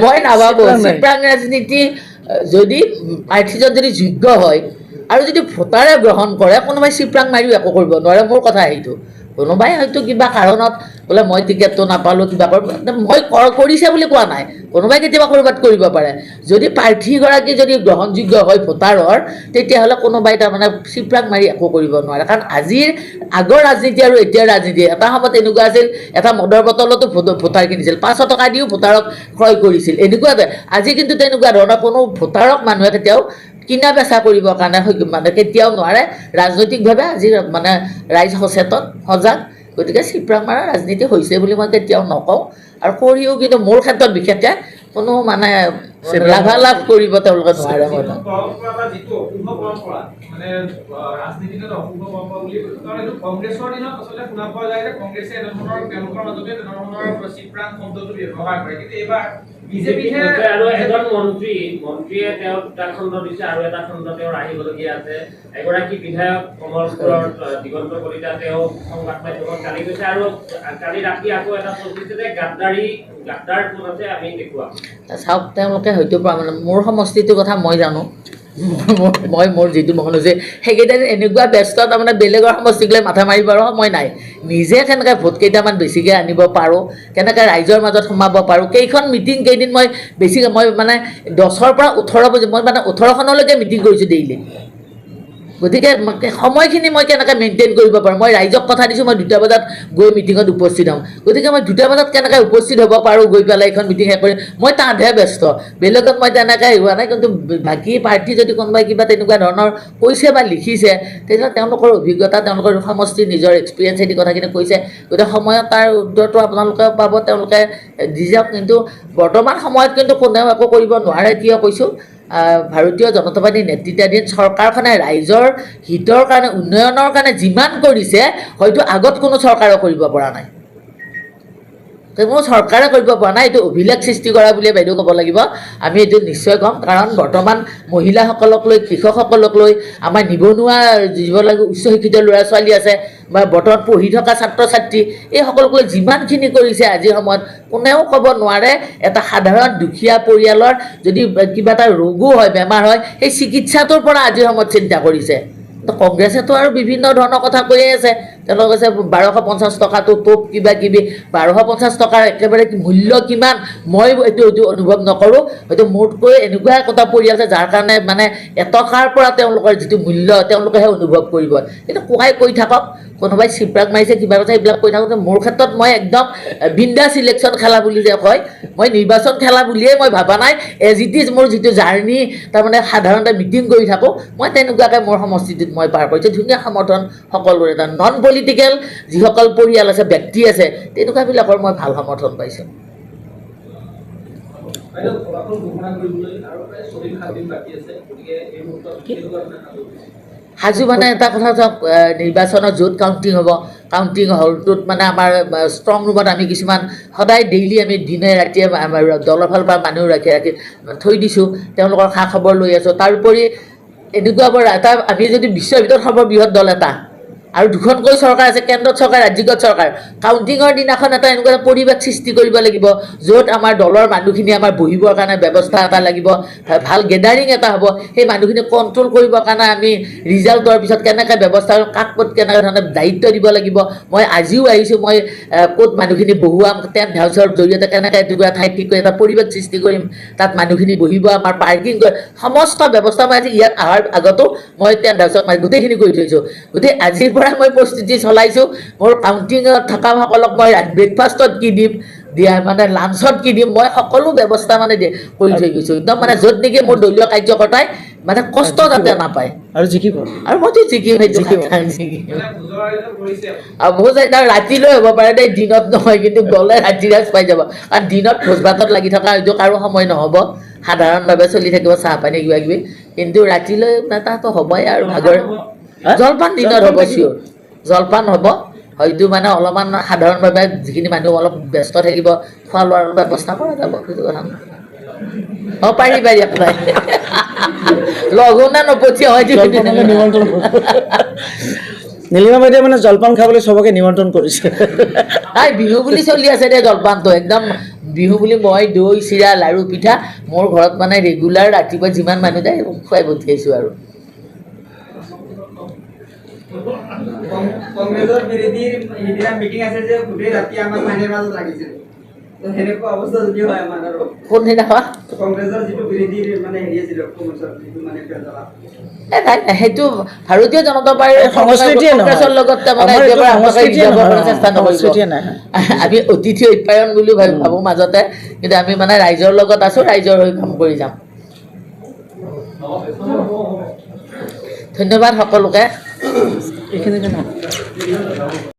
মই নাভাবোঁ চিপ্ৰাং ৰাজনীতি যদি প্ৰাৰ্থীজন যদি যোগ্য হয় আৰু যদি ভোটাৰে গ্ৰহণ কৰে কোনোবাই চিপ্ৰাং মাৰিও একো কৰিব নোৱাৰে। মোৰ কথা সেইটো কোনোবাই হয়তো কিবা কাৰণত বোলে মই টিকেটটো নাপালোঁ কিবা মই কৰিছে বুলি কোৱা নাই, কোনোবাই কেতিয়াবা ক'ৰবাত কৰিব পাৰে। যদি প্ৰাৰ্থীগৰাকী যদি গ্ৰহণযোগ্য হয় ভোটাৰৰ তেতিয়াহ'লে কোনোবাই তাৰমানে চিপ্ৰাং মাৰি একো কৰিব নোৱাৰে। কাৰণ আজিৰ আগৰ ৰাজনীতি আৰু এতিয়াৰ ৰাজনীতি এটা সময়ত এনেকুৱা আছিল এটা মদৰ বটলতো ভোটাৰ কিনিছিল, 500 টকা দিও ভোটাৰক ক্ৰয় কৰিছিল এনেকুৱা। আজি কিন্তু তেনেকুৱা ধৰণৰ কোনো ভোটাৰক মানুহে কেতিয়াও কিনা বেচা কৰিবৰ কাৰণে মানে কেতিয়াও নোৱাৰে। ৰাজনৈতিকভাৱে আজি মানে ৰাইজ সচেতন সজাগ, গতিকে চিপ্ৰাং মাৰা ৰাজনীতি হৈছে বুলি মই কেতিয়াও নকওঁ। আৰু কৰিও কিন্তু মোৰ ক্ষেত্ৰত বিশেষকৈ কোনো মানে লাভালাভ কৰিব তেওঁলোকে নোৱাৰে। আৰু এজন মন্ত্ৰীয়ে তেওঁ দুটা খণ্ড দিছে আৰু এটা খণ্ড তেওঁৰ আহিবলগীয়া আছে। এগৰাকী বিধায়ক কমলপুৰৰ দিগন্ত কলিতা তেওঁ সংবাদ মাধ্যমত কালি কৈছে আৰু কালি ৰাতি আকৌ এটা চলিছে যে গাদ্দাৰ কোন আছে আমি দেখুৱাম। চাওক তেওঁলোকে হয়তো মোৰ সমষ্টিটোৰ কথা মই জানো, মই মোৰ যিটো মন হৈছে সেইকেইটা এনেকুৱা ব্যস্ত তাৰমানে বেলেগৰ সমষ্টিক লৈ মাথা মাৰিবৰ সময় নাই। নিজে কেনেকৈ ভোট কেইটামান বেছিকৈ আনিব পাৰোঁ, কেনেকৈ ৰাইজৰ মাজত সোমাব পাৰোঁ। কেইখন মিটিং কেইদিন মই বেছিকৈ মই মানে 10ৰ পৰা 18 মই মানে 18খনলৈকে মিটিং কৰিছোঁ ডেইলি। গতিকে সময়খিনি মই কেনেকৈ মেইনটেইন কৰিব পাৰোঁ। মই ৰাইজক কথা দিছোঁ মই 2টা বজাত গৈ মিটিঙত উপস্থিত হ'ম। গতিকে মই 2টা বজাত কেনেকৈ উপস্থিত হ'ব পাৰোঁ গৈ পেলাই এইখন মিটিং শেষ কৰি, মই তাতহে ব্যস্ত, বেলেগত মই তেনেকৈ হোৱা নাই। কিন্তু বাকী পাৰ্টি যদি কোনোবাই কিবা তেনেকুৱা ধৰণৰ কৈছে বা লিখিছে তেতিয়াহ'লে তেওঁলোকৰ অভিজ্ঞতা তেওঁলোকৰ সমষ্টিৰ নিজৰ এক্সপিৰিয়েঞ্চ এই কথাখিনি কৈছে। গতিকে সময়ত তাৰ উত্তৰটো আপোনালোকে পাব, তেওঁলোকে দি যাওক। কিন্তু বৰ্তমান সময়ত কিন্তু কোনেও একো কৰিব নোৱাৰে। কিয় কৈছোঁ, ভাৰতীয় জনতা পাৰ্টীৰ নেতৃত্বাধীন চৰকাৰখনে ৰাইজৰ হিতৰ কাৰণে উন্নয়নৰ কাৰণে যিমান কৰিছে হয়তো আগত কোনো চৰকাৰে কৰিব পৰা নাই, কোনো চৰকাৰে কৰিব পৰা নাই। এইটো অভিলেখ সৃষ্টি কৰা বুলিয়ে বাইদেউ ক'ব লাগিব। আমি এইটো নিশ্চয় ক'ম, কাৰণ বৰ্তমান মহিলাসকলক লৈ, কৃষকসকলক লৈ, আমাৰ নিবনুৱা যিবিলাক উচ্চ শিক্ষিত ল'ৰা ছোৱালী আছে বা বৰ্তমান পঢ়ি থকা ছাত্ৰ ছাত্ৰী, এই সকলোক লৈ যিমানখিনি কৰিছে আজিৰ সময়ত কোনেও ক'ব নোৱাৰে এটা সাধাৰণ দুখীয়া পৰিয়ালৰ যদি কিবা এটা ৰোগো হয়, বেমাৰ হয়, সেই চিকিৎসাটোৰ পৰা আজিৰ সময়ত চিন্তা কৰিছে। কংগ্ৰেছেতো আৰু বিভিন্ন ধৰণৰ কথা কৈয়ে আছে। তেওঁলোকে কৈছে 1250 টকাটো টোপ কিবা কিবি, 1250 টকাৰ একেবাৰে মূল্য কিমান মই এইটো অনুভৱ নকৰোঁ। হয়তো মোতকৈ এনেকুৱা এটা পৰিয়াল আছে যাৰ কাৰণে মানে এটকাৰ পৰা তেওঁলোকৰ যিটো মূল্য তেওঁলোকেহে অনুভৱ কৰিব। কিন্তু কোৱাই কৈ থাকক, কোনোবাই চিপ্ৰাক মাৰিছে কিবা কথা এইবিলাক কৈ থাকোঁতে মোৰ ক্ষেত্ৰত মই একদম বিন্দাছ ইলেকশ্যন খেলা বুলি যে কয়, মই নিৰ্বাচন খেলা বুলিয়ে মই ভবা নাই। এজ ইট ইজ মোৰ যিটো জাৰ্ণি তাৰমানে সাধাৰণতে মিটিং কৰি থাকোঁ মই তেনেকুৱাকৈ মোৰ সমষ্টিটোত মই পাৰ কৰিছোঁ। ধুনীয়া সমৰ্থন সকলোৰে, এটা নন পলিটিকেল যিসকল পৰিয়াল আছে ব্যক্তি আছে তেনেকুৱাবিলাকৰ মই ভাল সমৰ্থন পাইছোঁ। সাজু মানে এটা কথা চাওক, নিৰ্বাচনত য'ত কাউণ্টিং হ'ব, কাউণ্টিং হলটোত মানে আমাৰ ষ্ট্ৰং ৰুমত আমি কিছুমান সদায় ডেইলি আমি দিনে ৰাতিয়ে দলৰ ফালৰ পৰা মানুহ ৰাখি থৈ দিছোঁ, তেওঁলোকৰ খা খবৰ লৈ আছোঁ। তাৰোপৰি এনেকুৱা এটা আমি যদি বিশ্বৰ ভিতৰত সৰ্ববৃহৎ দল এটা আৰু দুখনকৈ চৰকাৰ আছে, কেন্দ্ৰত চৰকাৰ ৰাজ্যিকত চৰকাৰ, কাউণ্টিঙৰ দিনাখন এটা এনেকুৱা পৰিৱেশ সৃষ্টি কৰিব লাগিব য'ত আমাৰ দলৰ মানুহখিনি আমাৰ বহিবৰ কাৰণে ব্যৱস্থা এটা লাগিব, ভাল গেডাৰিং এটা হ'ব। সেই মানুহখিনি কণ্ট্ৰল কৰিবৰ কাৰণে আমি ৰিজাল্টৰ পিছত কেনেকৈ ব্যৱস্থা কাক ক'ত কেনেকৈ ধৰণে দায়িত্ব দিব লাগিব। মই আজিও আহিছোঁ, মই ক'ত মানুহখিনি বহুৱাম, টেণ্ট হাউচৰ জৰিয়তে কেনেকৈ এনেকুৱা ঠাইত ঠিক কৰি এটা পৰিৱেশ সৃষ্টি কৰিম, তাত মানুহখিনি বহিব, আমাৰ পাৰ্কিং সমস্ত ব্যৱস্থা মই আজি ইয়াত অহাৰ আগতো মই টেণ্ট হাউচত মই গোটেইখিনি কৰি থৈছোঁ। গতিকে আজিৰ পৰা মই প্ৰস্তুতি চলাইছোঁ। মোৰ কাউণ্টিঙত থকাসকলক মই ব্ৰেকফাষ্টত কি দিম, দিয়া মানে লাঞ্চত কি দিম, মই সকলো ব্যৱস্থা মানে কৰি থৈ গৈছোঁ একদম। মানে য'ত নেকি মোৰ দলীয় কাৰ্যকৰ্তাই মানে কষ্ট যাতে নাপায় আৰু জিকিব, আৰু মইতো জিকিম। আৰু ভোজ ৰাতিলৈ হ'ব পাৰে দেই, দিনত নহয়। কিন্তু গ'লে ৰাতি ৰাজ পাই যাব, কাৰণ দিনত ভোজ ভাতত লাগি থকা হয়তো কাৰো সময় নহ'ব, সাধাৰণভাৱে চলি থাকিব চাহ পানী কিবা কিবি। কিন্তু ৰাতিলৈ তাতো হ'বই আৰু ভাগৰ জলপান দিনত হ'ব, চিয়'ৰ জলপান হ'ব। হয়তো মানে অলপমান সাধাৰণভাৱে যিখিনি মানুহ অলপ ব্যস্ত থাকিব খোৱা লোৱাৰ ব্যৱস্থা কৰা যাব, সেইটো কথা নহয়। অঁ পাৰি আপোনাৰ লঘোণে নপঠিয়া হয়। নীলিমা বাইদেৱে মানে জলপান খাবলৈ চবকে নিমন্ত্ৰণ কৰিছে নাই বিহু বুলি চলি আছে দে জলপানটো একদম বিহু বুলি মই দৈ চিৰা লাড়ু পিঠা মোৰ ঘৰত মানে ৰেগুলাৰ ৰাতিপুৱা যিমান মানুহ যায় খুৱাই পঠিয়াইছোঁ আৰু কংগ্ৰেছৰ বিৰোধীৰ সিদিনা মিটিং আছে যে গোটেই ৰাতি আমাক মাইনাৰ মাজত লাগিছিল সেনেকুৱা অৱস্থা যদি হয় আমাৰ আৰু কোনদিনা হোৱা কংগ্ৰেছৰ যিটো বিৰোধীৰ মানে হেৰি আছিল কংগ্ৰেছৰ যিটো মানে পেজলা নাই সেইটো ভাৰতীয় জনতা পাৰ্টীৰ সংস্কৃতিয়ে নহয়। কংগ্ৰেছৰ লগত তাৰমানে আমাৰ এইটো একেবাৰে আপোনালোকে সংস্কৃতিয়ে ৰিজাৰ্ভ নহয়। কৰিবলৈ চেষ্টা সংস্কৃতিয়ে নকৰিব নাই। আমি অতিথি অপ্যায়ন বুলি ভাবোঁ মাজতে কিন্তু আমি মানে ৰাইজৰ লগত আছোঁ ৰাইজৰ হৈ কাম কৰি যাম ধন্যবাদ সকলোকে এইখিনিতে